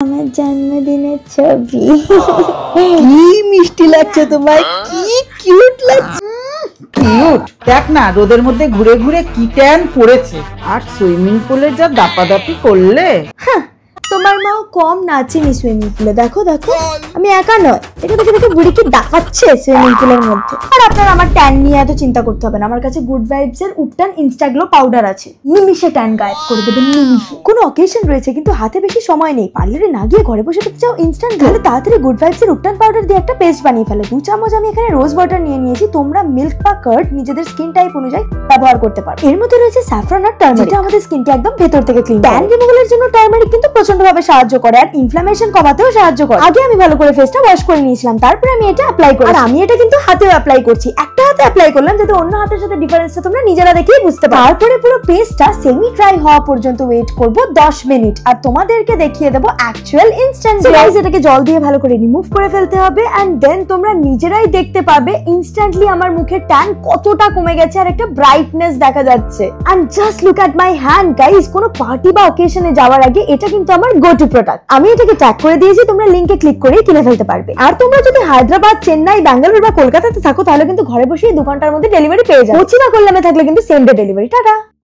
আমার জন্মদিনের ছবি। কি মিষ্টি লাগছে তোমায়, কি কিউট লাগছে। কিউট, দেখ না রোদের মধ্যে ঘুরে ঘুরে কি ট্যান পড়েছে। আর সুইমিং পুলে যা দাপাদাপি করলে। তোমার মাও কম নাচেনি সুইমিং পুলে। দেখো দেখো, আমি একা নয়, এটা দেখে দেখে বুড়ি কি দাপাচ্ছে সুইমিং পুলের মধ্যে। আর আপনার আমার ট্যান নিয়ে এত চিন্তা করতে হবে না, আমার কাছে গুড ভাইবস এর উপটান ইনস্টাগ্লো পাউডার আছে, নিমিশে ট্যান গায়েব করে দেবে, নিমিশে। কোনো অকেশন রয়েছে কিন্তু হাতে বেশি সময় নেই, পার্লারে না গিয়ে ঘরে বসে পেতে চাও ইনস্ট্যান্ট, তাহলে তাড়াতাড়ি গুড ভাইবস এর উপটান পাউডার দিয়ে একটা পেস্ট বানিয়ে ফেলো। 2 চামচ আমি এখানে রোজ ওয়াটার নিয়ে নিয়েছি, তোমরা মিল্ক বা কার্ড নিজেদের স্কিন টাইপ অনুযায়ী ব্যবহার করতে পারো। এর মধ্যে রয়েছে স্যাফরন আর টার্মারিক, যেটা আমাদের স্কিনকে একদম ভেতর থেকে ক্লিন। ট্যান রিমুভালের জন্য টার্মারিক কিন্তু প্রচন্ডভাবে সাহায্য করে আর ইনফ্লামেশন কমাতেও সাহায্য করে। আগে আমি ভালো করে ফেসটা ওয়াশ করে নিয়েছিলাম, তারপরে আমি এটা অ্যাপ্লাই করি। আর আমি এটা কিন্তু হাতেও অ্যাপ্লাই করছি, একটা হাতে অ্যাপ্লাই করলাম যাতে অন্য হাতের সাথে ডিফারেন্সটা তোমরা নিজেরা দেখেই বুঝতে পারো। তারপরে পুরো পেস্টটা সেমি ড্রাই হওয়া পর্যন্ত ওয়েট করব 10 মিনিট, আর তোমাদেরকে দেখিয়ে দেবো অ্যাকচুয়াল ইনস্ট্যান্ট। গাইস, এটাকে জল দিয়ে ভালো করে রিমুভ করে ফেলতে হবে এন্ড দেন তোমরা নিজেরাই দেখতে পাবে ইনস্ট্যান্টলি আমার মুখের ট্যান কতটা কমে গেছে আর একটা ব্রাইটনেস দেখা যাচ্ছে। And just look at my hand guys, কোনো পার্টি বা অকেশনে যাওয়ার আগে এটা কিন্তু আমার গো টু প্রোডাক্ট। আমি এটাকে ট্যাগ করে দিয়েছি, তোমরা লিংকে ক্লিক করে কিনে ফেলতে পারবে। আর তোমরা যদি হায়দ্রাবাদ, চেন্নাই, ব্যাঙ্গালোর বা কলকাতাতে থাকো তাহলে কিন্তু ঘরে বসেই 2 ঘন্টার মধ্যে ডেলিভারি পেয়ে যাবে। কোচি বা কল্যাণে থাকলে কিন্তু সেম ডে ডেলিভারি। টাটা।